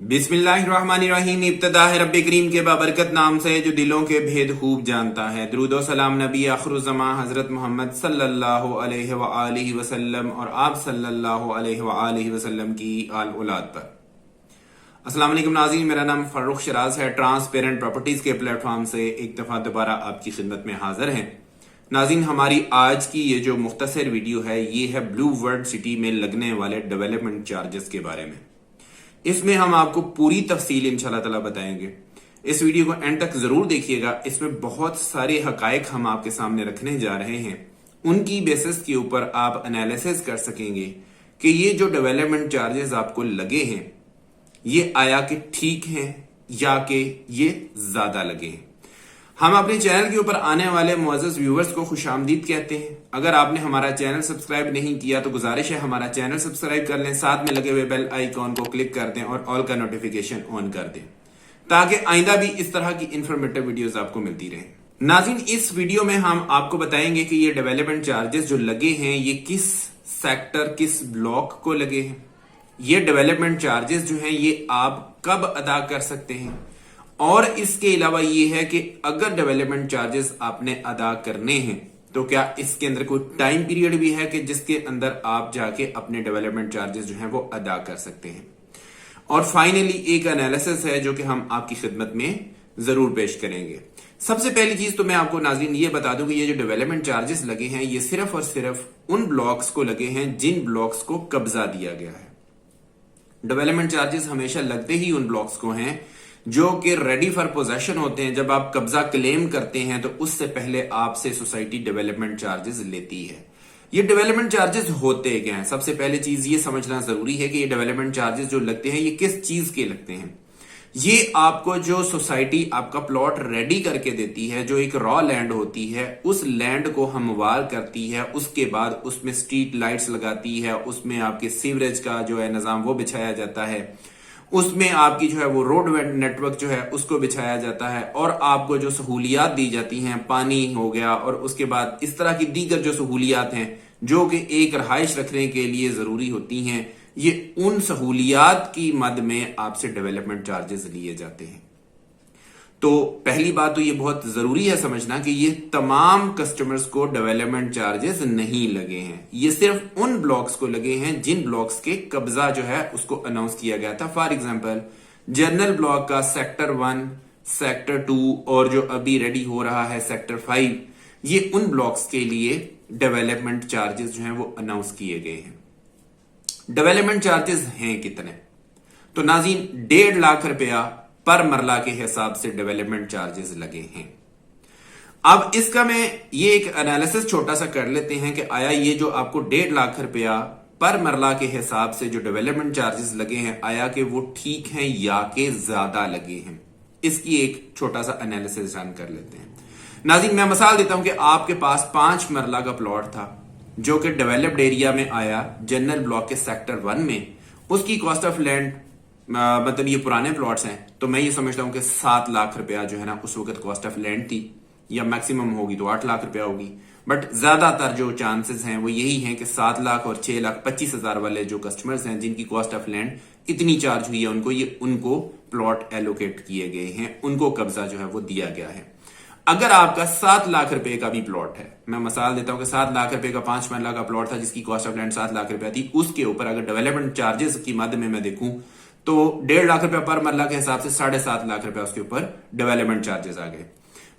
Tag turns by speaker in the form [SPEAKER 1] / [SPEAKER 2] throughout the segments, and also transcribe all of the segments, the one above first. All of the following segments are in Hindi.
[SPEAKER 1] बिस्मिल्लाहिर्रहमानिर्रहीम। इब्तिदा है रब्बे करीम के बाबरकत नाम से जो दिलों के भेद खूब जानता है। दुरूद सलाम नबी आखिरुज़्ज़मा हज़रत मोहम्मद सल्लल्लाहु अलैहि व आलिहि वसल्लम और आप सल्लल्लाहु अलैहि व आलिहि वसल्लम की आल औलाद पर। अस्सलाम वालेकुम नाज़रीन, मेरा नाम फारूक शराज है। ट्रांसपेरेंट प्रॉपर्टीज के प्लेटफॉर्म से एक दफा दोबारा आपकी खिदमत में हाजिर हैं। नाज़रीन, हमारी आज की ये जो मुख्तसर वीडियो है ये है ब्लू वर्ल्ड सिटी में लगने वाले डेवलपमेंट चार्जेस के बारे में। इसमें हम आपको पूरी तफसील इंशाल्लाह ताला बताएंगे। इस वीडियो को एंड तक जरूर देखिएगा। इसमें बहुत सारे हकायक हम आपके सामने रखने जा रहे हैं। उनकी बेसिस के ऊपर आप एनालिसिस कर सकेंगे कि ये जो डेवलपमेंट चार्जेस आपको लगे हैं ये आया कि ठीक हैं या कि ये ज्यादा लगे हैं। हम अपने चैनल के ऊपर आने वाले मुअज़्ज़ज़ व्यूअर्स को खुशामदीद कहते हैं। अगर आपने हमारा चैनल सब्सक्राइब नहीं किया तो गुजारिश है हमारा चैनल सब्सक्राइब कर लें, साथ में लगे हुए बेल आइकॉन को क्लिक कर दें और ऑल का नोटिफिकेशन ऑन कर दें ताकि आइंदा भी इस तरह की इंफॉर्मेटिव वीडियोस आपको मिलती रहे। नाज़रीन, इस वीडियो में हम आपको बताएंगे कि ये डेवलपमेंट चार्जेस जो लगे हैं ये किस सेक्टर, किस ब्लॉक को लगे हैं। ये डेवलपमेंट चार्जेस जो हैं ये आप कब अदा कर सकते हैं, और इसके अलावा ये है कि अगर डेवलपमेंट चार्जेस आपने अदा करने हैं तो क्या इसके अंदर कोई टाइम पीरियड भी है कि जिसके अंदर आप जाके अपने डेवलपमेंट चार्जेस जो हैं वो अदा कर सकते हैं। और फाइनली एक एनालिसिस है जो कि हम आपकी खिदमत में जरूर पेश करेंगे। सबसे पहली चीज तो मैं आपको नाज़रीन ये बता दूं कि ये जो डेवलपमेंट चार्जेस लगे हैं ये सिर्फ और सिर्फ उन ब्लॉक्स को लगे हैं जिन ब्लॉक्स को कब्जा दिया गया है। डेवलपमेंट चार्जेस हमेशा लगते ही उन ब्लॉक्स को हैं जो कि रेडी फॉर पोजेशन होते हैं। जब आप कब्जा क्लेम करते हैं तो उससे पहले आपसे सोसाइटी डेवलपमेंट चार्जेस लेती है। ये डेवलपमेंट चार्जेस होते क्या हैं? सबसे पहले चीज ये समझना जरूरी है कि ये डेवलपमेंट चार्जेस जो लगते हैं ये किस चीज के लगते हैं। ये आपको जो सोसाइटी आपका प्लॉट रेडी करके देती है, जो एक रॉ लैंड होती है, उस लैंड को हमवार करती है, उसके बाद उसमें स्ट्रीट लाइट्स लगाती है, उसमें आपके सीवरेज का जो है निजाम वो बिछाया जाता है, उसमें आपकी जो है वो रोड नेटवर्क जो है उसको बिछाया जाता है, और आपको जो सहूलियात दी जाती हैं, पानी हो गया और उसके बाद इस तरह की दीगर जो सहूलियात हैं जो कि एक रहाइश रखने के लिए जरूरी होती हैं, ये उन सहूलियात की मद में आपसे डेवलपमेंट चार्जेस लिए जाते हैं। तो पहली बात तो ये बहुत जरूरी है समझना कि ये तमाम कस्टमर्स को डेवलपमेंट चार्जेस नहीं लगे हैं। ये सिर्फ उन ब्लॉक्स को लगे हैं जिन ब्लॉक्स के कब्जा जो है उसको अनाउंस किया गया था। फॉर एग्जांपल, जनरल ब्लॉक का सेक्टर 1, सेक्टर 2 और जो अभी रेडी हो रहा है सेक्टर 5, ये उन ब्लॉक्स के लिए डेवलपमेंट चार्जेस जो है वो अनाउंस किए गए हैं। डेवलपमेंट चार्जेस हैं कितने? तो नाज़रीन, 1.5 लाख रुपया पर मरला के हिसाब से डेवलपमेंट चार्जेस लगे हैं। अब इसका मैं ये एक एनालिसिस छोटा सा कर लेते हैं कि आया ये जो आपको 1.5 लाख रुपया पर मरला के हिसाब से जो डेवलपमेंट चार्जेस लगे हैं आया कि वो ठीक हैं या कि ज्यादा लगे हैं। इसकी एक छोटा सा एनालिसिस रन कर लेते हैं। नाज़रीन, मैं मिसाल देता हूं कि आपके पास 5 मरला का प्लॉट था जो कि डेवलप्ड एरिया में आया जनरल ब्लॉक के सेक्टर 1 में। उसकी कॉस्ट ऑफ लैंड मतलब ये पुराने प्लॉट्स हैं तो मैं ये समझता हूं कि 7 लाख रुपया जो है ना उस वक्त कॉस्ट ऑफ लैंड थी, या मैक्सिमम होगी तो 8 लाख रुपया होगी, बट ज्यादातर जो चांसेस हैं वो यही हैं कि 7 लाख और 6,25,000 वाले जो कस्टमर्स हैं जिनकी कॉस्ट ऑफ लैंड इतनी चार्ज हुई है उनको प्लॉट एलोकेट किए गए हैं, उनको कब्जा जो है वो दिया गया है। अगर आपका 7 लाख रुपए का भी प्लॉट है, मैं मिसाल देता हूं कि 7 लाख रुपए का 5 मरला का प्लॉट था जिसकी कॉस्ट ऑफ लैंड 7 लाख रुपया थी, उसके ऊपर अगर डेवलपमेंट चार्जेस की मद में मैं देखूं तो 1.5 लाख रुपया पर मरला के हिसाब से 7.5 लाख रुपया उसके ऊपर डेवलपमेंट चार्जेस आ गए।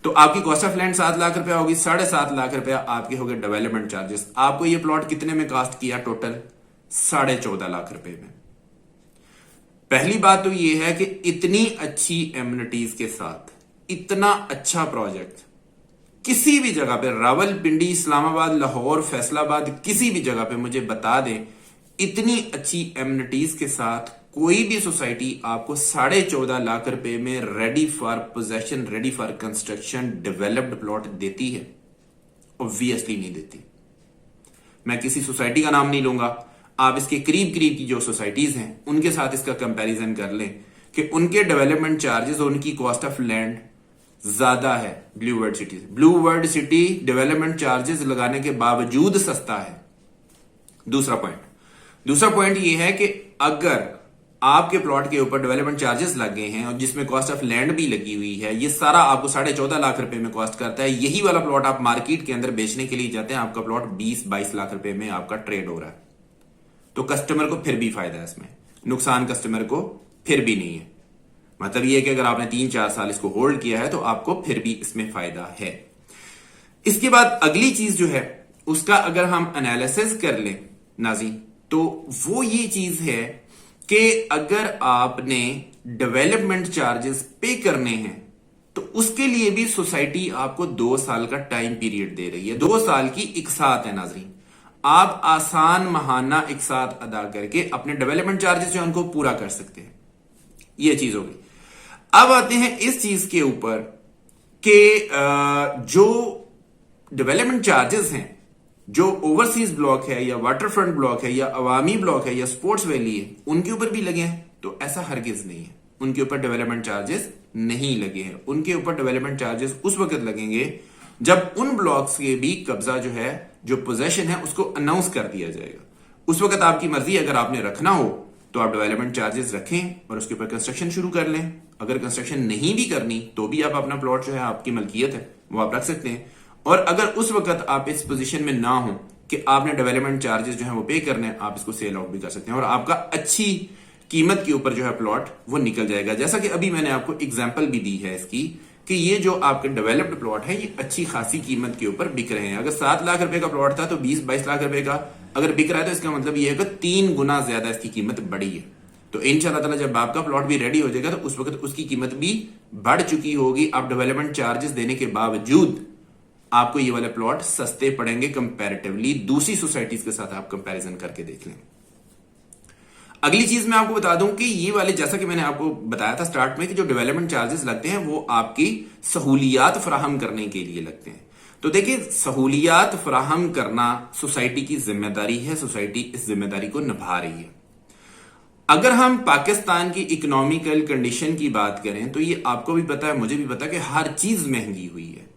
[SPEAKER 1] तो आपकी कॉस्ट ऑफ लैंड 7 लाख रुपया होगी, 7.5 लाख रुपया आपके हो गए डेवलपमेंट चार्जेस। आपको ये प्लॉट कितने में कास्ट किया? टोटल 14.5 लाख रुपए में। पहली बात तो ये है कि इतनी अच्छी एम्यूनिटीज के साथ इतना अच्छा प्रोजेक्ट किसी भी जगह पे, रावलपिंडी, इस्लामाबाद, लाहौर, फैसलाबाद, किसी भी जगह पे मुझे बता दें, इतनी अच्छी एम्यूनिटीज के साथ कोई भी सोसाइटी आपको 14.5 लाख रुपए में ready for possession, ready for construction developed plot देती है? ऑब्वियसली नहीं देती। मैं किसी सोसाइटी का नाम नहीं लूंगा, आप इसके करीब करीब की जो सोसाइटीज हैं उनके साथ इसका कंपैरिजन कर लें कि उनके डेवलपमेंट चार्जेस और उनकी कॉस्ट ऑफ लैंड ज्यादा है blue world city. Blue world city development charges लगाने के बावजूद सस्ता है। दूसरा पॉइंट ये है कि अगर आपके प्लॉट के ऊपर डेवलपमेंट चार्जेस लग गए हैं और जिसमें कॉस्ट ऑफ लैंड भी लगी हुई है, ये सारा आपको 14.5 लाख रुपए में कॉस्ट करता है। यही वाला प्लॉट आप मार्केट के अंदर बेचने के लिए जाते हैं, आपका प्लॉट 20-22 लाख रुपए में आपका ट्रेड हो रहा है। तो कस्टमर को फिर भी फायदा है, इसमें नुकसान कस्टमर को फिर भी नहीं है। मतलब ये है कि अगर आपने 3-4 साल इसको होल्ड किया है तो आपको फिर भी इसमें फायदा है। इसके बाद अगली चीज जो है उसका अगर हम एनालिसिस कर लें नाज़रीन, तो वो ये चीज है कि अगर आपने डेवलपमेंट चार्जेस पे करने हैं तो उसके लिए भी सोसाइटी आपको 2 साल का टाइम पीरियड दे रही है। 2 साल की इकसात है नाज़रीन, आप आसान महाना इकसात अदा करके अपने डेवलपमेंट चार्जेस जो उनको पूरा कर सकते हैं। यह चीज होगी। अब आते हैं इस चीज के ऊपर कि जो डेवलपमेंट चार्जेस हैं, जो ओवरसीज ब्लॉक है या वाटरफ्रंट ब्लॉक है या अवामी ब्लॉक है या स्पोर्ट्स वैली है, उनके ऊपर भी लगे हैं। तो ऐसा हरगिज नहीं है, उनके ऊपर डेवलपमेंट चार्जेस नहीं लगे हैं। उनके ऊपर डेवलपमेंट चार्जेस उस वक्त लगेंगे जब उन ब्लॉक्स के भी कब्जा जो है, जो पोजेशन है, उसको अनाउंस कर दिया जाएगा। उस वक्त आपकी मर्जी, अगर आपने रखना हो तो आप डेवलपमेंट चार्जेस रखें और उसके ऊपर कंस्ट्रक्शन शुरू कर लें। अगर कंस्ट्रक्शन नहीं भी करनी तो भी आप अपना प्लॉट जो है, आपकी मलकियत है, वो आप रख सकते हैं। और अगर उस वक्त आप इस पोजीशन में ना हो कि आपने डेवलपमेंट चार्जेस जो है वो पे करने हैं, आप इसको सेल आउट भी कर सकते हैं और आपका अच्छी कीमत के ऊपर जो है प्लॉट वो निकल जाएगा। जैसा कि अभी मैंने आपको एग्जांपल भी दी है इसकी कि ये जो आपके डेवलप्ड प्लॉट है ये अच्छी खासी कीमत के ऊपर बिक रहे हैं। अगर 7 लाख रुपए का प्लॉट था तो 20-22 लाख रुपए का अगर बिक रहा है तो इसका मतलब ये है कि 3 गुना ज्यादा इसकी कीमत बढ़ी है। तो इंशाल्लाह ताला जब आपका प्लॉट भी रेडी हो जाएगा तो उस वक्त उसकी कीमत भी बढ़ चुकी होगी। आप डेवलपमेंट चार्जेस देने के बावजूद आपको ये वाले प्लॉट सस्ते पड़ेंगे कंपैरेटिवली, दूसरी सोसाइटीज के साथ आप कंपैरिजन करके देख लें। अगली चीज मैं आपको बता दूं कि ये वाले, जैसा कि मैंने आपको बताया था स्टार्ट में, कि जो डेवलपमेंट चार्जेस लगते हैं वो आपकी सहूलियात फराहम करने के लिए लगते हैं। तो देखिए, सहूलियात फराहम करना सोसाइटी की जिम्मेदारी है, सोसाइटी इस जिम्मेदारी को निभा रही है। अगर हम पाकिस्तान की इकोनॉमिकल कंडीशन की बात करें तो ये आपको भी पता है, मुझे भी पता है कि हर चीज महंगी हुई है।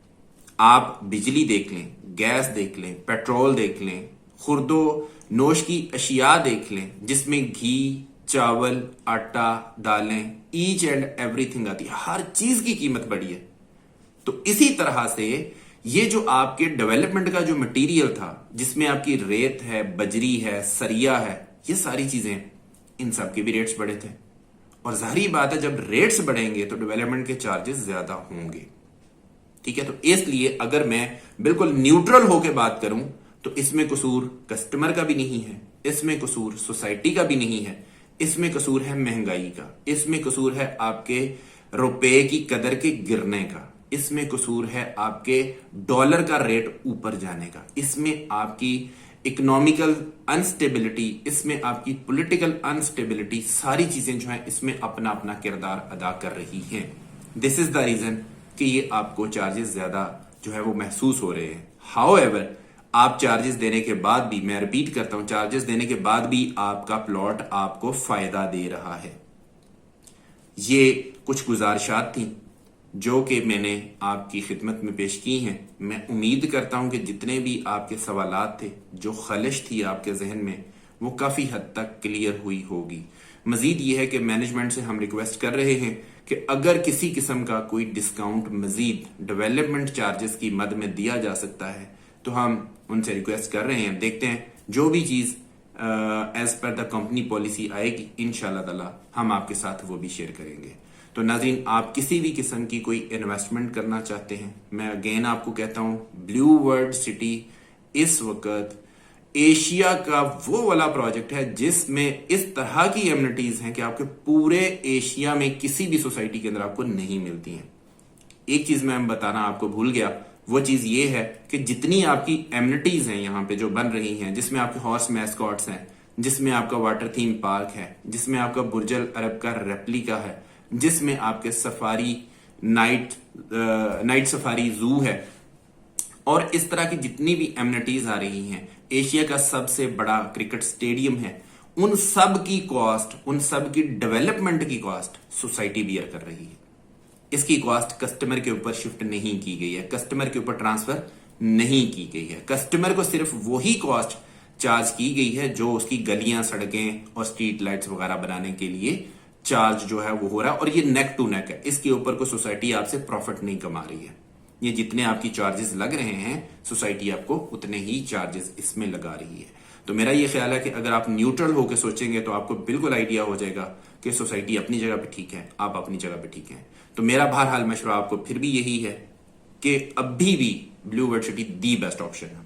[SPEAKER 1] आप बिजली देख लें, गैस देख लें, पेट्रोल देख लें, खुर्दो नोश की अशिया देख लें, जिसमें घी, चावल, आटा, दालें, ईच एंड एवरीथिंग आती है, हर चीज की कीमत बढ़ी है। तो इसी तरह से ये जो आपके डेवलपमेंट का जो मटेरियल था, जिसमें आपकी रेत है, बजरी है, सरिया है, ये सारी चीजें, इन सब के भी रेट्स बढ़े थे। और जाहिर बात है, जब रेट्स बढ़ेंगे तो डेवलपमेंट के चार्जेस ज्यादा होंगे। ठीक है, तो इसलिए अगर मैं बिल्कुल न्यूट्रल होकर बात करूं तो इसमें कसूर कस्टमर का भी नहीं है, इसमें कसूर सोसाइटी का भी नहीं है, इसमें कसूर है महंगाई का, इसमें कसूर है आपके रुपए की कदर के गिरने का, इसमें कसूर है आपके डॉलर का रेट ऊपर जाने का, इसमें आपकी इकोनॉमिकल अनस्टेबिलिटी, इसमें आपकी पॉलिटिकल अनस्टेबिलिटी, सारी चीजें जो है इसमें अपना अपना किरदार अदा कर रही हैं। दिस इज द रीजन कि ये आपको चार्जेस ज्यादा जो है वो महसूस हो रहे हैं। हाउएवर, आप चार्जेस देने के बाद भी, मैं रिपीट करता हूं, चार्जेस देने के बाद भी आपका प्लॉट आपको फायदा दे रहा है। ये कुछ गुजारिशात थी जो कि मैंने आपकी खिदमत में पेश की हैं। मैं उम्मीद करता हूं कि जितने भी आपके सवालात थे, जो खलिश थी आपके जहन में, वो काफी हद तक क्लियर हुई होगी। मजीद ये है कि मैनेजमेंट से हम रिक्वेस्ट कर रहे हैं कि अगर किसी किस्म का कोई डिस्काउंट मजीद डेवलपमेंट चार्जेस की मद में दिया जा सकता है तो हम उनसे रिक्वेस्ट कर रहे हैं। देखते हैं जो भी चीज as per the company policy आएगी, इंशाल्लाह ताला हम आपके साथ वो भी शेयर करेंगे। तो नाज़रीन, आप किसी भी किस्म की कोई इन्वेस्टमेंट करना चाहते हैं, मैं अगेन आपको कहता हूं, ब्लू वर्ल्ड सिटी इस वक्त एशिया का वो वाला प्रोजेक्ट है जिसमें इस तरह की एमिनिटीज हैं कि आपके पूरे एशिया में किसी भी सोसाइटी के अंदर आपको नहीं मिलती हैं। एक चीज मैं बताना आपको भूल गया, वो चीज ये है कि जितनी आपकी एमिनिटीज हैं यहाँ पे जो बन रही हैं, जिसमें आपके हॉर्स मैस्कॉट्स हैं, जिसमें आपका वाटर थीम पार्क है, जिसमें आपका बुर्जल अरब का रेप्लिका है, जिसमें आपके सफारी नाइट सफारी जू है, और इस तरह की जितनी भी एमिनिटीज आ रही हैं, एशिया का सबसे बड़ा क्रिकेट स्टेडियम है, उन सब की कॉस्ट, उन सब की डेवलपमेंट की कॉस्ट सोसाइटी बियर कर रही है। इसकी कॉस्ट कस्टमर के ऊपर शिफ्ट नहीं की गई है, कस्टमर के ऊपर ट्रांसफर नहीं की गई है। कस्टमर को सिर्फ वही कॉस्ट चार्ज की गई है, जो उसकी गलियां, सड़कें और स्ट्रीट लाइट्स वगैरह बनाने के लिए चार्ज जो है वो हो रहा है। और ये नेक टू नेक है, इसके ऊपर कोई सोसाइटी आपसे प्रॉफिट नहीं कमा रही है। ये जितने आपकी चार्जेस लग रहे हैं, सोसाइटी आपको उतने ही चार्जेस इसमें लगा रही है। तो मेरा ये ख्याल है कि अगर आप न्यूट्रल होकर सोचेंगे तो आपको बिल्कुल आइडिया हो जाएगा कि सोसाइटी अपनी जगह पे ठीक है, आप अपनी जगह पे ठीक है। तो मेरा बहरहाल मशवरा आपको फिर भी यही है कि अभी भी blue world city the best option है।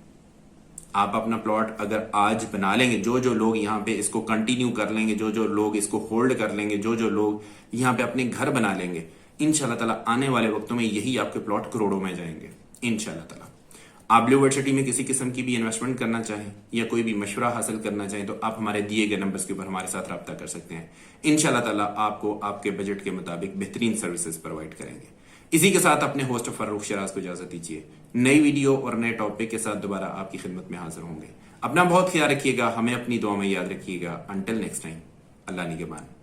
[SPEAKER 1] आप अपना प्लॉट अगर आज बना लेंगे, जो जो लोग यहाँ पे इसको कंटिन्यू कर लेंगे, जो जो लोग इसको होल्ड कर लेंगे, जो जो लोग यहाँ पे अपने घर बना लेंगे, इंशाल्लाह ताला आने वाले वक्तों में यही आपके प्लॉट करोड़ों में जाएंगे इंशाल्लाह ताला। आप ब्लू वर्ल्ड सिटी में किसी किस्म की भी इन्वेस्टमेंट करना चाहें या कोई भी मशवरा हासिल करना चाहें तो आप हमारे दिए गए नंबर्स के ऊपर हमारे साथ रब्ता कर सकते हैं। इंशाल्लाह ताला आपको आपके बजट के मुताबिक बेहतरीन सर्विसेज प्रोवाइड करेंगे। इसी के साथ अपने होस्ट फर्रुख शराज को इजाजत दीजिए। नई वीडियो और नए टॉपिक के साथ दोबारा आपकी खिदमत में हाजिर होंगे। अपना बहुत ख्याल रखिएगा, हमें अपनी दुआ में याद रखिएगा। अंटिल नेक्स्ट टाइम, अल्लाह निगहबान।